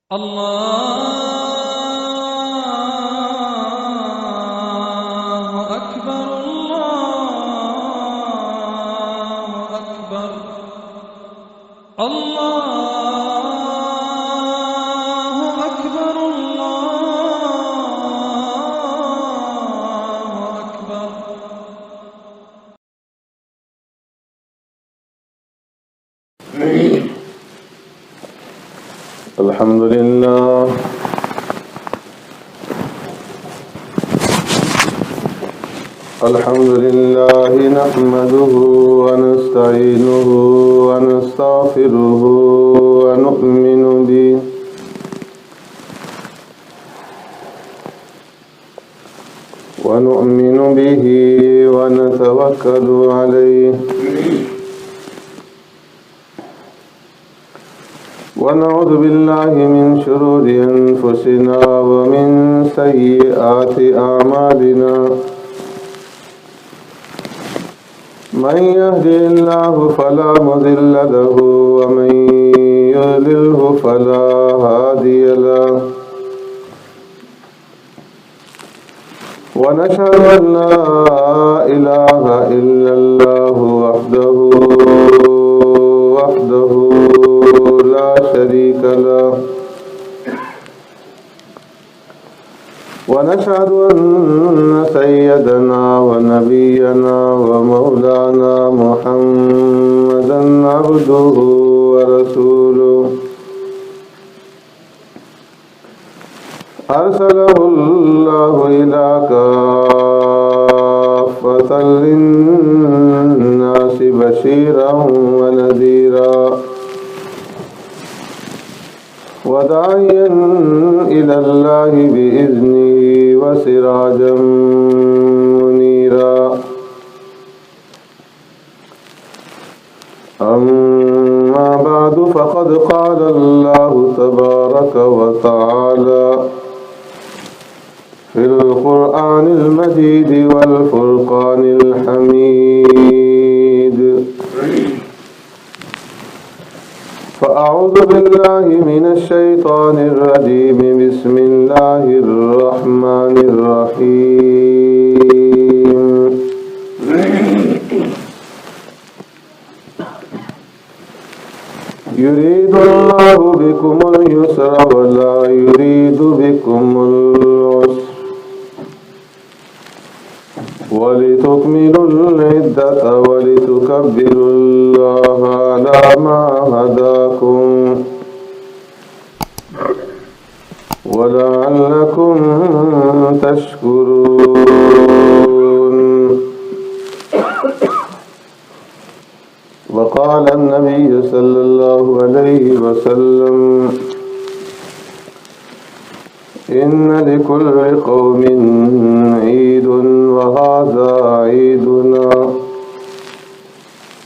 الله أكبر الله أكبر الله أكبر الله أكبر. الحمد لله نحمده ونستعينه ونستغفره ونؤمن به ونتوكل عليه ونعوذ بالله من شرور أنفسنا ومن سيئات أعمالنا. من يهده الله فلا مضل له ومن يضلله فلا هادي له. ونشهد أن لا إله إلا الله وحده لا شريك له. ونشهد أن سيدنا ونبينا ومولانا محمدا عبده ورسوله أرسله الله إلى كافة للناس بشيرا ونذيرا وداعيا إلى الله بإذنه وسراجا منيرا. أما بعد فقد قال الله تبارك وتعالى في القرآن المجيد والفرقان الحميد. فأعوذ بالله من الشيطان الرجيم. بسم الله الرحمن الرحيم. يريد الله بكم اليسر ولا يريد بكم العسر ولتكملوا العدة ولتكبروا الله على ما هداكم ولعلكم تشكرون. وقال النبي صلى الله عليه وسلم إن لكل قوم عيد وهذا عيدنا،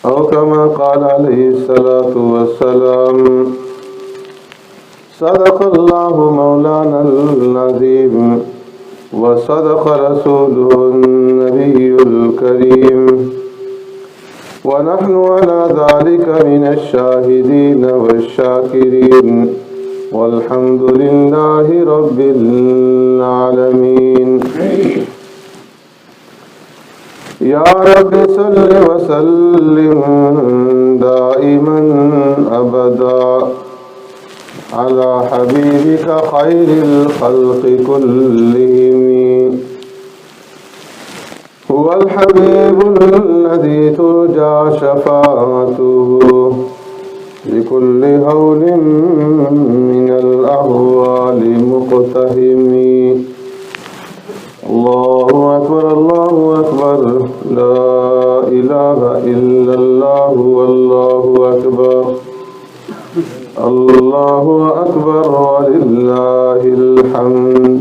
أو كما قال عليه الصلاة والسلام. صدق الله مولانا العظيم وصدق رسوله النبي الكريم، ونحن على ذلك من الشاهدين والشاكرين، والحمد لله رب العالمين. يا رب صل وسلم دائما أبدا على حبيبك خير الخلق كلهم. هو الحبيب الذي ترجى شفاعته لكل هول من الأهوال مقتهم. الله أكبر الله أكبر لا إله إلا الله والله أكبر الله أكبر ولله الحمد.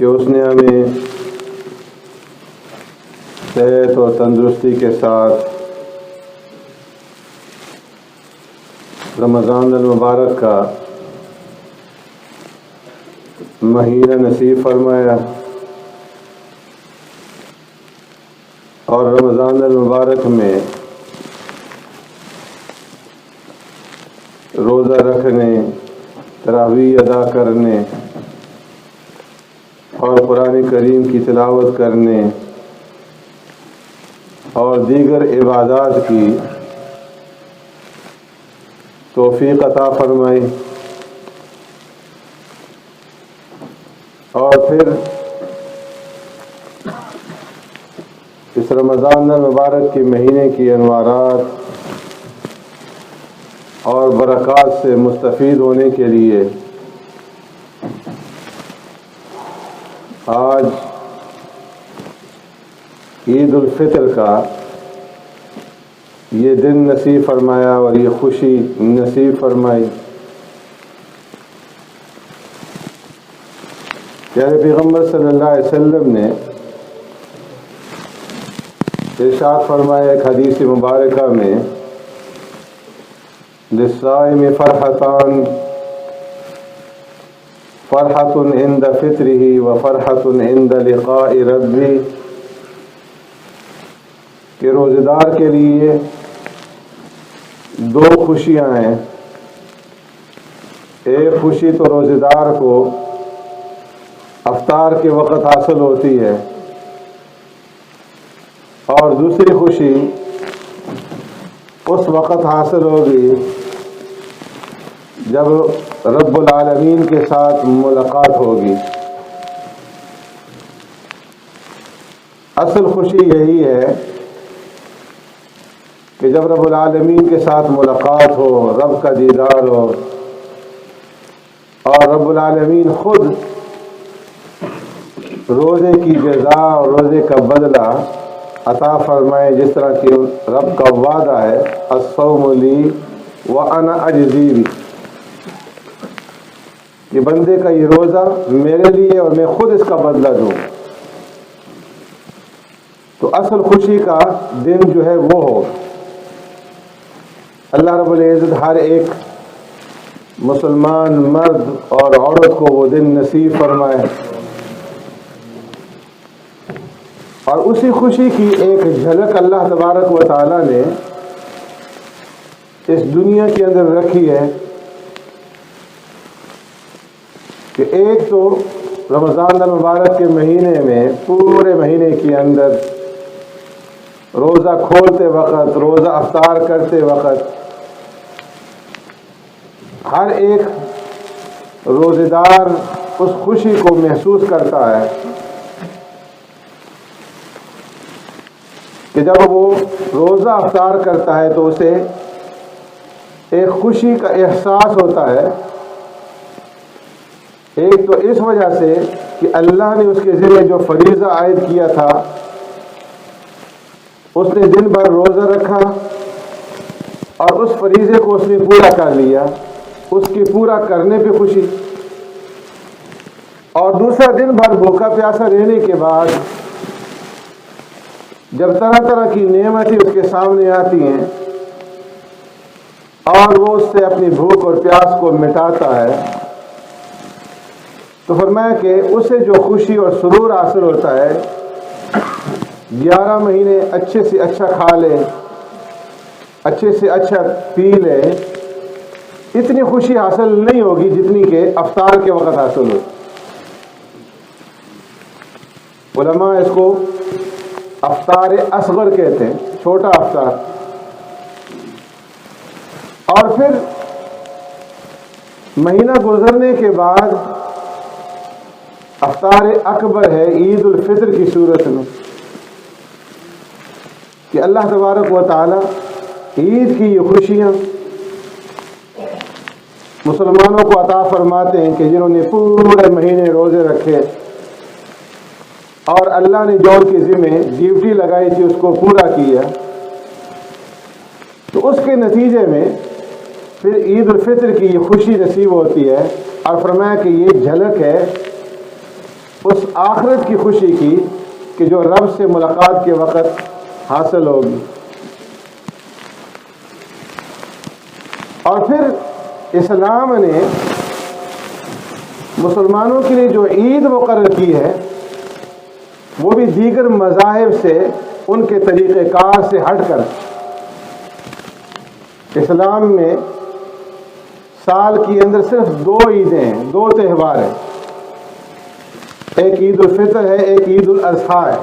کہ اس نے ہمیں صحت اور تندرستی کے ساتھ رمضان المبارک کا مہینہ نصیب فرمایا، اور رمضان المبارک میں روزہ رکھنے، تراویح ادا کرنے اور قرآن کریم کی تلاوت کرنے اور دیگر عبادات کی توفیق عطا فرمائی، اور پھر اس رمضان المبارک کے مہینے کی انوارات اور برکات سے مستفید ہونے کے لیے آج عید الفطر کا یہ دن نصیب فرمایا اور یہ خوشی نصیب فرمائی۔ پیارے پیغمبر صلی اللہ علیہ وسلم نے ارشاد فرمایا ایک حدیث مبارکہ میں، للصائم فرحتان، فرحۃ عند فطرہ و فرحۃ عند لقاء ربہ، کہ روزہ دار کے لیے دو خوشیاں ہیں۔ ایک خوشی تو روزہ دار کو افطار کے وقت حاصل ہوتی ہے، اور دوسری خوشی اس وقت حاصل ہوگی جب رب العالمین کے ساتھ ملاقات ہوگی۔ اصل خوشی یہی ہے کہ جب رب العالمین کے ساتھ ملاقات ہو، رب کا دیدار ہو، اور رب العالمین خود روزے کی جزا اور روزے کا بدلہ عطا فرمائے، جس طرح کہ رب کا وعدہ ہے، الصوم لی وانا اجزی بہ، کہ بندے کا یہ روزہ میرے لیے اور میں خود اس کا بدلہ دوں۔ تو اصل خوشی کا دن جو ہے وہ ہو، اللہ رب العزت ہر ایک مسلمان مرد اور عورت کو وہ دن نصیب فرمائے، اور اسی خوشی کی ایک جھلک اللہ تبارک و تعالی نے اس دنیا کے اندر رکھی ہے، کہ ایک تو رمضان المبارک کے مہینے میں پورے مہینے کے اندر روزہ کھولتے وقت، روزہ افطار کرتے وقت ہر ایک روزہ دار اس خوشی کو محسوس کرتا ہے کہ جب وہ روزہ افطار کرتا ہے تو اسے ایک خوشی کا احساس ہوتا ہے۔ ایک تو اس وجہ سے کہ اللہ نے اس کے ذمہ جو فریضہ عائد کیا تھا، اس نے دن بھر روزہ رکھا اور اس فریضے کو اس نے پورا کر لیا، اس کے پورا کرنے پہ خوشی، اور دوسرا دن بھر بھوکا پیاسا رہنے کے بعد جب طرح طرح کی نعمتیں اس کے سامنے آتی ہیں اور وہ اس سے اپنی بھوک اور پیاس کو مٹاتا ہے، تو فرمایا کہ اسے جو خوشی اور سرور حاصل ہوتا ہے، 11 مہینے اچھے سے اچھا کھا لے، اچھے سے اچھا پی لے، اتنی خوشی حاصل نہیں ہوگی جتنی کہ افطار کے وقت حاصل ہو۔ علماء اس کو افطار اصغر کہتے ہیں، چھوٹا افطار۔ اور پھر مہینہ گزرنے کے بعد افطار اکبر ہے عید الفطر کی صورت میں، کہ اللہ تبارک و تعالی عید کی یہ خوشیاں مسلمانوں کو عطا فرماتے ہیں کہ جنہوں نے پورے مہینے روزے رکھے اور اللہ نے جو ان کے ذمہ ڈیوٹی لگائی تھی اس کو پورا کیا، تو اس کے نتیجے میں پھر عید الفطر کی یہ خوشی نصیب ہوتی ہے۔ اور فرمایا کہ یہ جھلک ہے اس آخرت کی خوشی کی کہ جو رب سے ملاقات کے وقت حاصل ہوگی۔ اور پھر اسلام نے مسلمانوں کے لیے جو عید مقرر کی ہے وہ بھی دیگر مذاہب سے ان کے طریقہ کار سے ہٹ کر، اسلام میں سال کے اندر صرف 2 عیدیں ہیں، 2 تہوار ہیں، ایک عید الفطر ہے، ایک عید الاضحیٰ ہے۔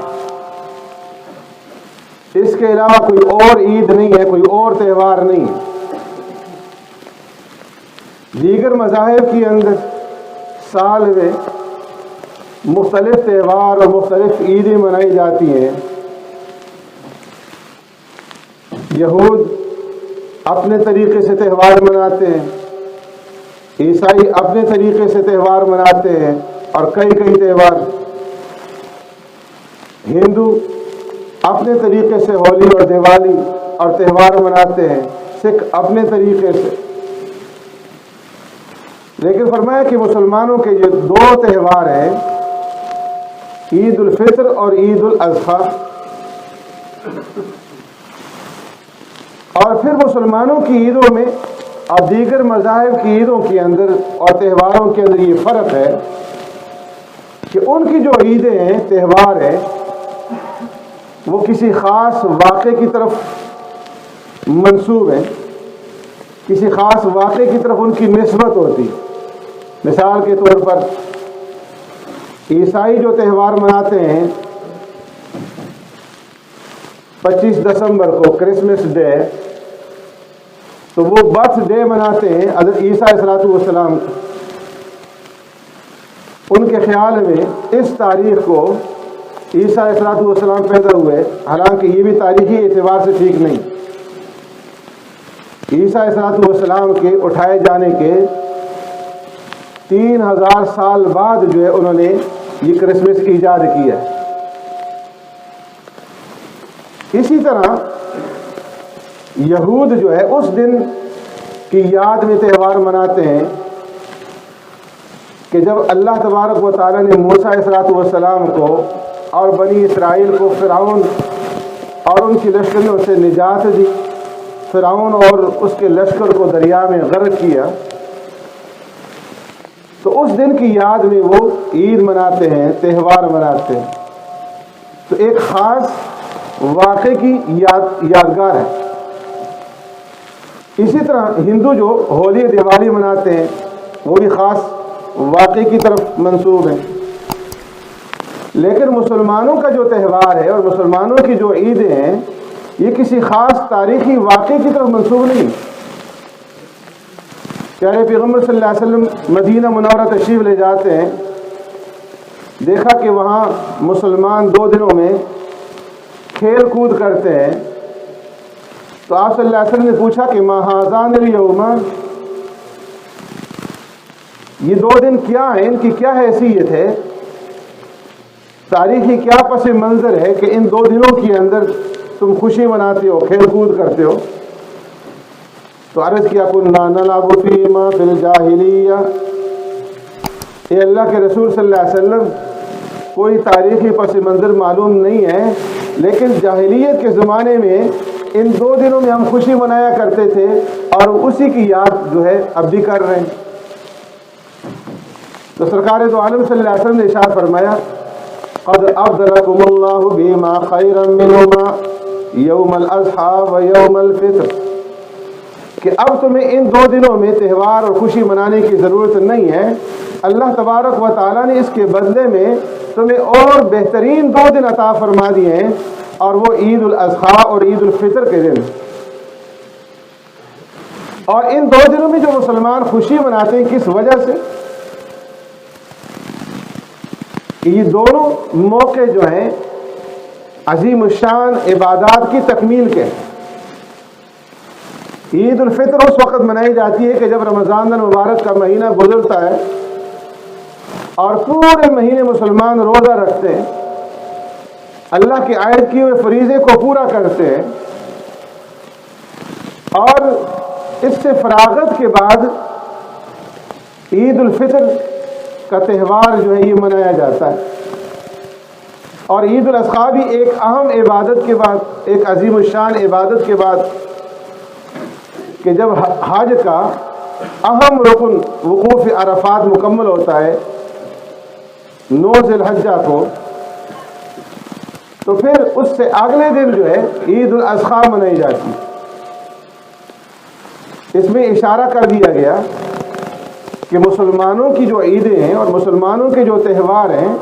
اس کے علاوہ کوئی اور عید نہیں ہے، کوئی اور تہوار نہیں ہے۔ دیگر مذاہب کے اندر سال میں مختلف تہوار اور مختلف عیدیں منائی جاتی ہیں۔ یہود اپنے طریقے سے تہوار مناتے ہیں، عیسائی اپنے طریقے سے تہوار مناتے ہیں اور کئی تہوار، ہندو اپنے طریقے سے ہولی اور دیوالی اور تہوار مناتے ہیں، سکھ اپنے طریقے سے۔ لیکن فرمایا کہ مسلمانوں کے یہ 2 تہوار ہیں، عید الفطر اور عید الاضحیٰ۔ اور پھر مسلمانوں کی عیدوں میں اور دیگر مذاہب کی عیدوں کے اندر اور تہواروں کے اندر یہ فرق ہے کہ ان کی جو عیدیں ہیں، تہوار ہیں، وہ کسی خاص واقعے کی طرف منسوب ہیں، کسی خاص واقعے کی طرف ان کی نسبت ہوتی۔ مثال کے طور پر عیسائی جو تہوار مناتے ہیں 25 دسمبر کو کرسمس ڈے، تو وہ برتھ ڈے مناتے ہیں حضرت عیسیٰ علیہ السلام کو۔ ان کے خیال میں اس تاریخ کو عیسیٰ علیہ السلام پیدا ہوئے، حالانکہ یہ بھی تاریخی اعتبار سے ٹھیک نہیں۔ عیسیٰ علیہ السلام کے اٹھائے جانے کے 3000 سال بعد جو ہے انہوں نے یہ کرسمس ایجاد کیا۔ اسی طرح یہود جو ہے اس دن کی یاد میں تہوار مناتے ہیں کہ جب اللہ تبارک و تعالیٰ نے موسیٰ علیہ السلام کو اور بنی اسرائیل کو فرعون اور ان کی لشکریوں سے نجات دی، فرعون اور اس کے لشکر کو دریا میں غرق کیا، تو اس دن کی یاد میں وہ عید مناتے ہیں، تہوار مناتے ہیں۔ تو ایک خاص واقعے کی یادگار ہے۔ اسی طرح ہندو جو ہولی دیوالی مناتے ہیں وہ بھی خاص واقعے کی طرف منسوب ہیں۔ لیکن مسلمانوں کا جو تہوار ہے اور مسلمانوں کی جو عیدیں ہیں یہ کسی خاص تاریخی واقعے کی طرف منسوب نہیں۔ پیارے پیغمبر صلی اللہ علیہ وسلم مدینہ منورہ تشریف لے جاتے ہیں، دیکھا کہ وہاں مسلمان 2 دنوں میں کھیل کود کرتے ہیں، تو آپ صلی اللہ علیہ وسلم نے پوچھا کہ ما ھذان الیوم، یہ 2 دن کیا ہیں، ان کی کیا حیثیت ہے، تاریخی کیا پس منظر ہے کہ ان 2 دنوں کے اندر تم خوشی مناتے ہو، کھیل کود کرتے ہو؟ تو عرض کیا کنا نلعب فیہما فی الجاہلیہ، اے اللہ کے رسول صلی اللہ علیہ وسلم کوئی تاریخی پس منظر معلوم نہیں ہے، لیکن جاہلیت کے زمانے میں ان 2 دنوں میں ہم خوشی منایا کرتے تھے اور اسی کی یاد جو ہے اب بھی کر رہے ہیں۔ تو سرکار دو عالم صلی اللہ علیہ وسلم نے ارشاد فرمایا قد ابدلکم اللہ بما خیرا منہما یوم الاضحیٰ و یوم الفطر، کہ اب تمہیں ان 2 دنوں میں تہوار اور خوشی منانے کی ضرورت نہیں ہے، اللہ تبارک و تعالیٰ نے اس کے بدلے میں تمہیں اور بہترین 2 دن عطا فرما دیے ہیں، اور وہ عید الاضحیٰ اور عید الفطر کے دن۔ اور ان 2 دنوں میں جو مسلمان خوشی مناتے ہیں کس وجہ سے؟ کہ یہ دونوں موقع جو ہیں عظیم الشان عبادات کی تکمیل کے۔ عید الفطر اس وقت منائی جاتی ہے کہ جب رمضان المبارک کا مہینہ گزرتا ہے اور پورے مہینے مسلمان روزہ رکھتے ہیں، اللہ کی عائد کیے ہوئے فریضے کو پورا کرتے ہیں، اور اس سے فراغت کے بعد عید الفطر کا تہوار جو ہے یہ منایا جاتا ہے. اور عید الاضحیٰ بھی ایک اہم عبادت کے بعد, ایک عظیم الشان عبادت کے بعد کہ جب حج کا اہم رکن وقوف عرفات مکمل ہوتا ہے 9 ذی الحجہ کو, تو پھر اس سے اگلے دن جو ہے عید الاضحیٰ منائی جاتی ہے. اس میں اشارہ کر دیا گیا کہ مسلمانوں کی جو عیدیں ہیں اور مسلمانوں کے جو تہوار ہیں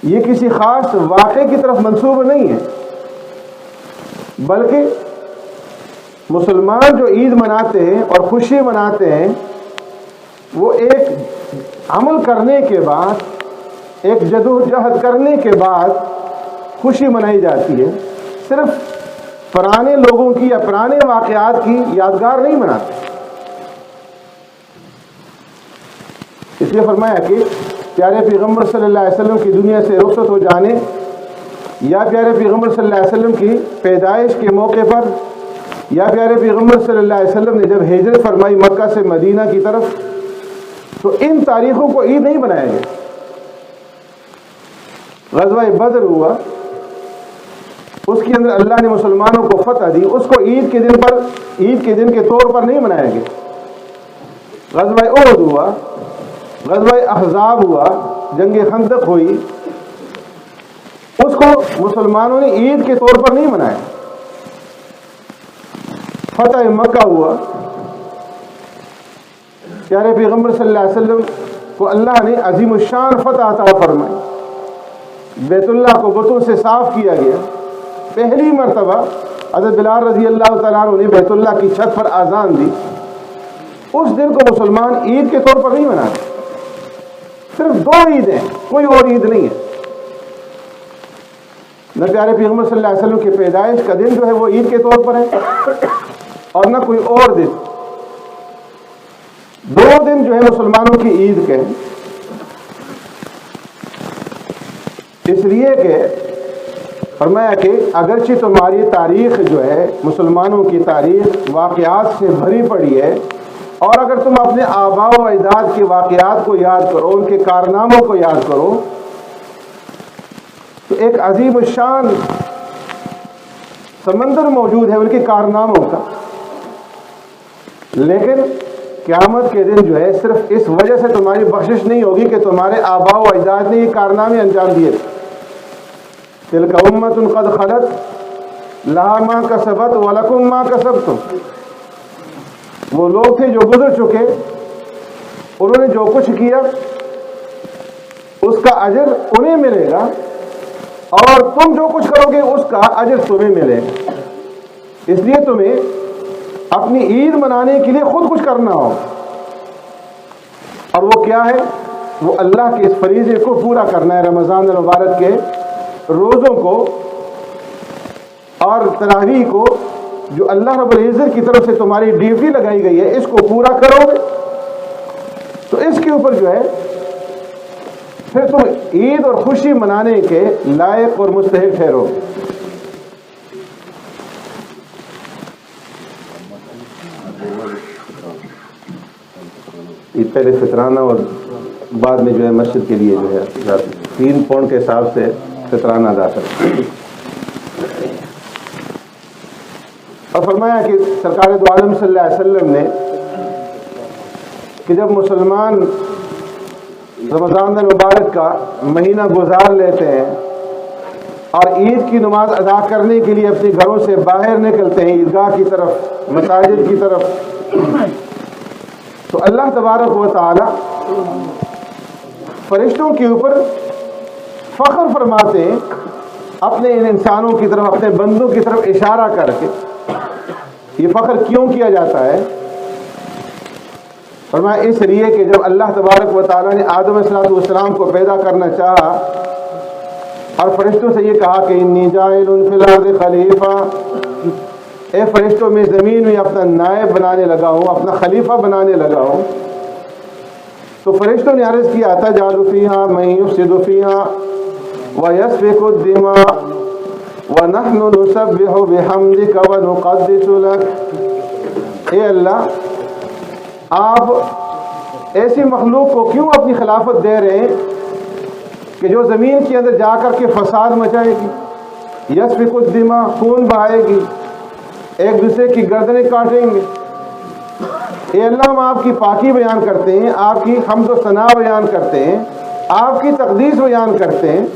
یہ کسی خاص واقعے کی طرف منسوب نہیں ہے, بلکہ مسلمان جو عید مناتے ہیں اور خوشی مناتے ہیں وہ ایک عمل کرنے کے بعد, ایک جدوجہد کرنے کے بعد خوشی منائی جاتی ہے. صرف پرانے لوگوں کی یا پرانے واقعات کی یادگار نہیں مناتے. اس لیے فرمایا کہ پیارے پیغمبر صلی اللہ علیہ وسلم کی دنیا سے رخصت ہو جانے یا پیارے پیغمبر صلی اللہ علیہ وسلم کی پیدائش کے موقع پر یا پیارے پیغمبر صلی اللہ علیہ وسلم نے جب ہجرت فرمائی مکہ سے مدینہ کی طرف, تو ان تاریخوں کو عید نہیں بنایا گیا. غزوہ بدر ہوا, اس کے اندر اللہ نے مسلمانوں کو فتح دی, اس کو عید کے دن کے طور پر نہیں منایا گیا. غزوہ احد ہوا, غزوہ احزاب ہوا, جنگ خندق ہوئی, اس کو مسلمانوں نے عید کے طور پر نہیں منایا. فتح مکہ ہوا, پیارے پیغمبر صلی اللہ علیہ وسلم کو اللہ نے عظیم الشان فتح عطا فرمائی. بیت اللہ کو بتوں سے صاف کیا گیا. پہلی مرتبہ حضرت بلال رضی اللہ تعالیٰ عنہ نے بیت اللہ کی چھت پر اذان دی. اس دن کو مسلمان عید کے طور پر نہیں مناتے. صرف 2 عیدیں, کوئی اور عید نہیں ہے. نہ پیارے پیغمبر صلی اللہ علیہ وسلم کی پیدائش کا دن جو ہے وہ عید کے طور پر ہے اور نہ کوئی اور دن. 2 دن جو ہے مسلمانوں کی عید کے ہیں. اس لیے کہ فرمایا کہ اگرچہ تمہاری تاریخ جو ہے مسلمانوں کی تاریخ واقعات سے بھری پڑی ہے, اور اگر تم اپنے آباء و اجداد کے واقعات کو یاد کرو, ان کے کارناموں کو یاد کرو, تو ایک عظیم الشان سمندر موجود ہے ان کے کارناموں کا. لیکن قیامت کے دن جو ہے صرف اس وجہ سے تمہاری بخشش نہیں ہوگی کہ تمہارے آباء و اجداد نے یہ کارنامے انجام دیے. تلک امت قد خلت لہا ما کسبت ولکم ما کسبتم. وہ لوگ تھے جو گزر چکے, انہوں نے جو کچھ کیا اس کا اجر انہیں ملے گا, اور تم جو کچھ کرو گے اس کا اجر تمہیں ملے گا. اس لیے تمہیں اپنی عید منانے کے لیے خود کچھ کرنا ہو, اور وہ کیا ہے؟ وہ اللہ کے اس فریضے کو پورا کرنا ہے. رمضان المبارک کے روزوں کو اور تراویح کو جو اللہ رب العزت کی طرف سے تمہاری ڈیوٹی لگائی گئی ہے, اس کو پورا کرو گے تو اس کے اوپر جو ہے پھر تم عید اور خوشی منانے کے لائق اور مستحق ٹھہرو. عید پہلے فطرانہ اور بعد میں جو ہے مسجد کے لیے جو ہے 3 پاؤنڈ کے حساب سے فطرانہ ادا کرتے ہیں. اور فرمایا کہ سرکار دو عالم صلی اللہ علیہ وسلم نے کہ جب مسلمان رمضان المبارک کا مہینہ گزار لیتے ہیں اور عید کی نماز ادا کرنے کے لیے اپنے گھروں سے باہر نکلتے ہیں عیدگاہ کی طرف, مساجد کی طرف, تو اللہ تبارک و تعالی فرشتوں کے اوپر فخر فرماتے ہیں اپنے ان انسانوں کی طرف, اپنے بندوں کی طرف اشارہ کر کے. یہ فخر کیوں کیا جاتا ہے؟ فرمایا اس لیے کہ جب اللہ تبارک و تعالیٰ نے آدم علیہ السلام کو پیدا کرنا چاہا اور فرشتوں سے یہ کہا کہ انی جاعل فی الارض خلیفہ, اے فرشتوں میں زمین میں اپنا نائب بنانے لگا ہوں, اپنا خلیفہ بنانے لگا ہوں, تو فرشتوں نے عرض کیا تجعل فیہا من یفسد فیہا ویسفک الدماء وَنَحْنُ نُسَبِّحُ بِحَمْدِكَ وَنُقَدِّسُ لَكَ. اے اللہ, آپ ایسی مخلوق کو کیوں اپنی خلافت دے رہے ہیں کہ جو زمین کے اندر جا کر کے فساد مچائے گی، یسفک الدماء، خون بہائے گی، ایک دوسرے کی گردنیں کاٹیں گے؟ اے اللہ، ہم آپ کی پاکی بیان کرتے ہیں، آپ کی حمد و ثنا بیان کرتے ہیں، آپ کی تقدیس بیان کرتے ہیں۔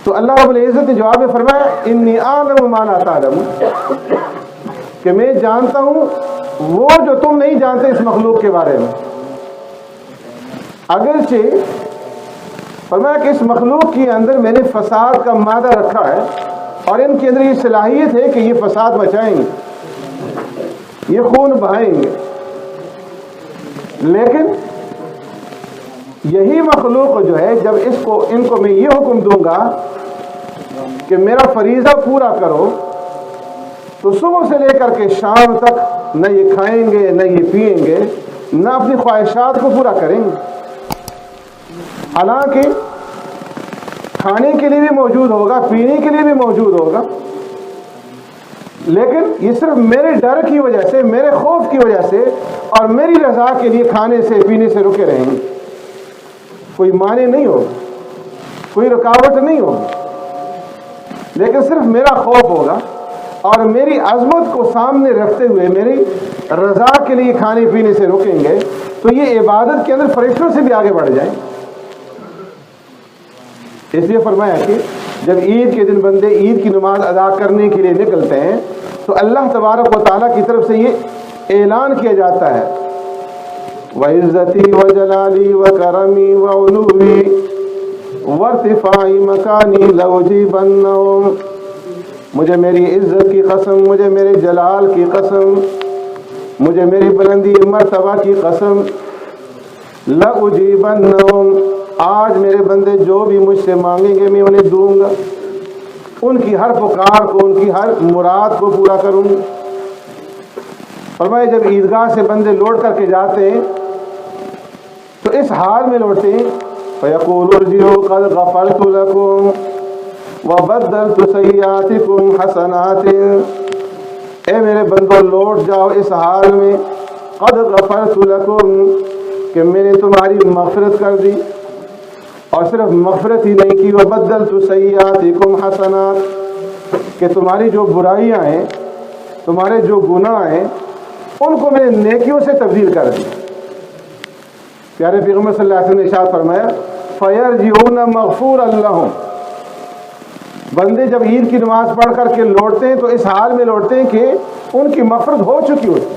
تو اللہ رب العزت نے جواب میں فرمایا انی اعلم ما لا تعلم، کہ میں جانتا ہوں وہ جو تم نہیں جانتے اس مخلوق کے بارے میں۔ اگرچہ فرمایا کہ اس مخلوق کے اندر میں نے فساد کا مادہ رکھا ہے اور ان کے اندر یہ صلاحیت ہے کہ یہ فساد مچائیں گے، یہ خون بہائیں گے، لیکن یہی مخلوق جو ہے جب ان کو میں یہ حکم دوں گا کہ میرا فریضہ پورا کرو، تو صبح سے لے کر کے شام تک نہ یہ کھائیں گے، نہ یہ پئیں گے، نہ اپنی خواہشات کو پورا کریں گے۔ حالانکہ کھانے کے لیے بھی موجود ہوگا، پینے کے لیے بھی موجود ہوگا، لیکن یہ صرف میرے ڈر کی وجہ سے، میرے خوف کی وجہ سے اور میری رضا کے لیے کھانے سے پینے سے رکے رہیں گے۔ کوئی معنی نہیں ہوگا، کوئی رکاوٹ نہیں ہوگی، لیکن صرف میرا خوف ہوگا اور میری عظمت کو سامنے رکھتے ہوئے میری رضا کے لیے کھانے پینے سے رکیں گے، تو یہ عبادت کے اندر فرشتوں سے بھی آگے بڑھ جائیں۔ اس لیے فرمایا کہ جب عید کے دن بندے عید کی نماز ادا کرنے کے لیے نکلتے ہیں تو اللہ تبارک و تعالیٰ کی طرف سے یہ اعلان کیا جاتا ہے وَعِزَّتِي وَجَلَالِي وَكَرَمِي وَعُلُوِّي وَارْتِفَاعِ مَكَانِي لَأُجِيبَنَّهُمْ، مجھے میری عزت کی قسم، مجھے میرے جلال کی قسم، مجھے میری بلندی مرتبہ کی قسم، لَأُجِيبَنَّهُمْ، آج میرے بندے جو بھی مجھ سے مانگیں گے میں انہیں دوں گا، ان کی ہر پکار کو، ان کی ہر مراد کو پورا کروں گا۔ فرمایا جب عیدگاہ سے بندے لوٹ کر کے جاتے ہیں تو اس حال میں لوٹتے ہیں فَيَقُولُ ارْجِعُوا قَدْ غَفَرْتُ لَكُمْ وَبَدَّلْتُ سَيِّئَاتِكُمْ حَسَنَاتٍ، اے میرے بندوں لوٹ جاؤ اس حال میں قَدْ غَفَرْتُ لَكُمْ، کہ میں نے تمہاری مغفرت کر دی، اور صرف مغفرت ہی نہیں کی، وَبَدَّلْتُ سَيِّئَاتِكُمْ حَسَنَاتٍ، کہ تمہاری جو برائیاں ہیں، تمہارے جو گناہ ہیں، ان کو میں نے نیکیوں سے تبدیل کر دی۔ پیارے پیغمبر صلی اللہ علیہ وسلم نے ارشاد فرمایا فَيَرْجِعُونَ مَغْفُورًا لَهُمْ، بندے جب عید کی نماز پڑھ کر کے لوٹتے ہیں تو اس حال میں لوٹتے ہیں کہ ان کی مغفرت ہو چکی ہوتی۔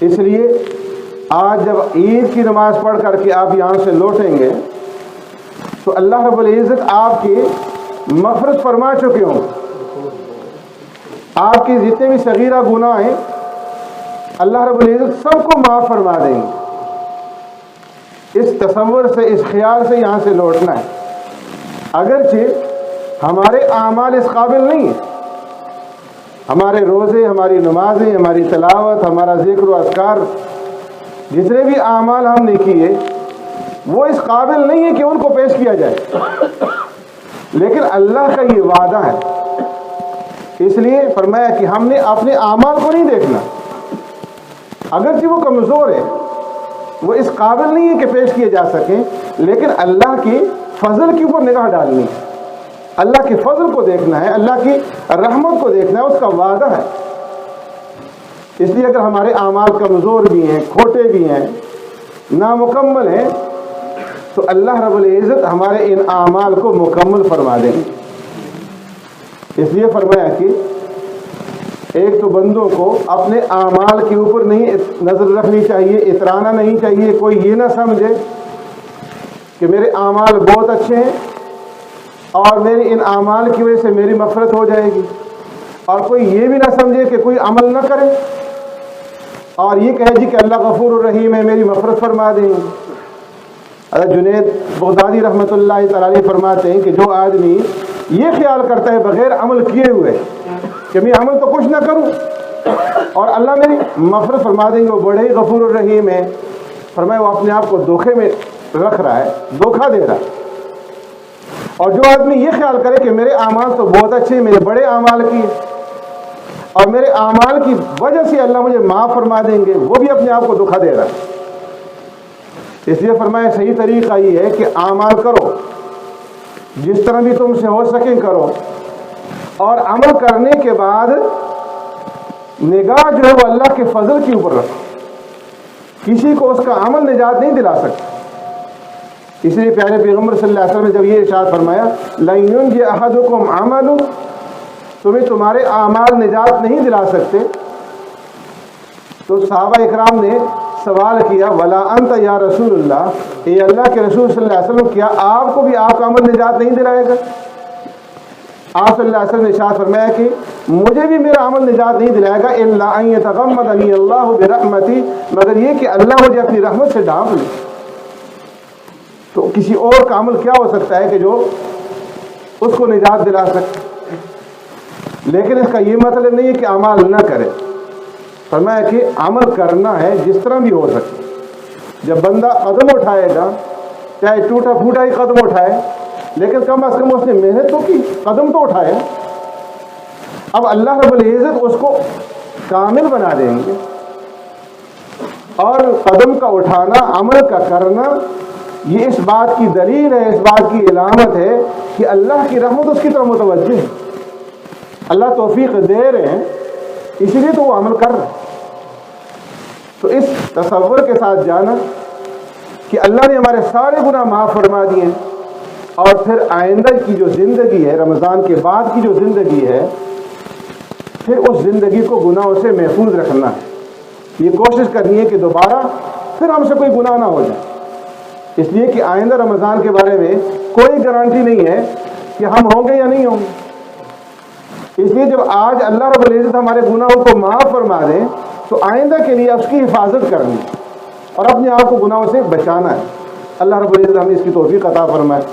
اس لیے آج جب عید کی نماز پڑھ کر کے آپ یہاں سے لوٹیں گے تو اللہ رب العزت آپ کی مغفرت فرما چکے ہوں، آپ کے جتنے بھی صغیرہ گناہ ہیں اللہ رب العزت سب کو معاف فرما دیں گے۔ اس تصور سے، اس خیال سے یہاں سے لوٹنا ہے۔ اگرچہ ہمارے اعمال اس قابل نہیں ہیں، ہمارے روزے، ہماری نمازیں، ہماری تلاوت، ہمارا ذکر و اذکار، جتنے بھی اعمال ہم نے کیے وہ اس قابل نہیں ہے کہ ان کو پیش کیا جائے، لیکن اللہ کا یہ وعدہ ہے۔ اس لیے فرمایا کہ ہم نے اپنے اعمال کو نہیں دیکھنا، اگرچہ وہ کمزور ہے، وہ اس قابل نہیں ہے کہ پیش کیے جا سکیں، لیکن اللہ کی فضل کے اوپر نگاہ ڈالنی ہے، اللہ کے فضل کو دیکھنا ہے، اللہ کی رحمت کو دیکھنا ہے، اس کا وعدہ ہے۔ اس لیے اگر ہمارے اعمال کمزور بھی ہیں، کھوٹے بھی ہیں، نامکمل ہیں، تو اللہ رب العزت ہمارے ان اعمال کو مکمل فرما دیں گے۔ اس لیے فرمایا کہ ایک تو بندوں کو اپنے اعمال کے اوپر نہیں نظر رکھنی چاہیے، اترانا نہیں چاہیے، کوئی یہ نہ سمجھے کہ میرے اعمال بہت اچھے ہیں اور میری ان اعمال کی وجہ سے میری مغفرت ہو جائے گی، اور کوئی یہ بھی نہ سمجھے کہ کوئی عمل نہ کرے اور یہ کہے جی کہ اللہ غفور الرحیم ہے، میری مغفرت فرما دیں گے۔ حضرت جنید بغدادی رحمۃ اللہ تعالی فرماتے ہیں کہ جو آدمی یہ خیال کرتا ہے بغیر عمل کیے ہوئے کہ میں عمل تو کچھ نہ کروں اور اللہ میری مغفرت فرما دیں گے، وہ بڑے ہی غفور الرحیم ہے، فرمایا وہ اپنے آپ کو دھوکے میں رکھ رہا ہے، دھوکہ دے رہا ہے۔ اور جو آدمی یہ خیال کرے کہ میرے اعمال تو بہت اچھے ہیں، میرے بڑے اعمال کیے، اور میرے اعمال کی وجہ سے اللہ مجھے معاف فرما دیں گے، وہ بھی اپنے آپ کو دھوکا دے رہا ہے۔ اس لیے فرمایا صحیح طریقہ یہ ہے کہ اعمال کرو، جس طرح بھی تم سے ہو سکے کرو، اور عمل کرنے کے بعد نگاہ جو ہے وہ اللہ کے فضل کے اوپر رکھو۔ کسی کو اس کا عمل نجات نہیں دلا سکتا۔ اس لیے پیارے پیغمبر صلی اللہ علیہ وسلم نے جب یہ ارشاد فرمایا لَن يُنْجِيَ أَحَدُكُمْ عَمَلُ، تمہیں تمہارے اعمال نجات نہیں دلا سکتے، تو صحابہ اکرام نے سوال کیا وَلَا أَنْتَ يَا رسول اللہ، اے اللہ کے رسول صلی اللہ علیہ وسلم، کیا آپ کو بھی آپ کا عمل نجات نہیں دلائے گا؟ آپ صلی اللہ علیہ وسلم نے ارشاد فرمایا کہ مجھے بھی میرا عمل نجات نہیں دلائے گا إِلَّا أَن يَتَغَمَّدَنِي اللَّهُ بِرَحْمَتِهِ، مگر یہ کہ اللہ مجھے اپنی رحمت سے ڈھانپ لے۔ تو کسی اور کا عمل کیا ہو سکتا ہے کہ جو اس کو نجات دلا سکے؟ لیکن اس کا یہ مطلب نہیں ہے کہ اعمال نہ کرے۔ فرمایا کہ عمل کرنا ہے جس طرح بھی ہو سکے۔ جب بندہ قدم اٹھائے گا، چاہے ٹوٹا پھوٹا ہی قدم اٹھائے، لیکن کم از کم اس نے محنت تو کی، قدم تو اٹھائے۔ اب اللہ رب العزت اس کو کامل بنا دیں گے، اور قدم کا اٹھانا، عمل کا کرنا، یہ اس بات کی دلیل ہے، اس بات کی علامت ہے کہ اللہ کی رحمت اس کی طرف متوجہ ہے، اللہ توفیق دے رہے ہیں، اسی لیے تو وہ عمل کر رہے ہیں۔ تو اس تصور کے ساتھ جانا کہ اللہ نے ہمارے سارے گناہ معاف فرما دیے ہیں، اور پھر آئندہ کی جو زندگی ہے، رمضان کے بعد کی جو زندگی ہے، پھر اس زندگی کو گناہوں سے محفوظ رکھنا ہے۔ یہ کوشش کرنی ہے کہ دوبارہ پھر ہم سے کوئی گناہ نہ ہو جائے، اس لیے کہ آئندہ رمضان کے بارے میں کوئی گارنٹی نہیں ہے کہ ہم ہوں گے یا نہیں ہوں گے۔ اس لیے جب آج اللہ رب العزت ہمارے گناہوں کو معاف فرما دیں تو آئندہ کے لیے اس کی حفاظت کرنی اور اپنے آپ کو گناہوں سے بچانا ہے۔ اللہ رب العزت ہمیں اس کی توفیق عطا فرمائے۔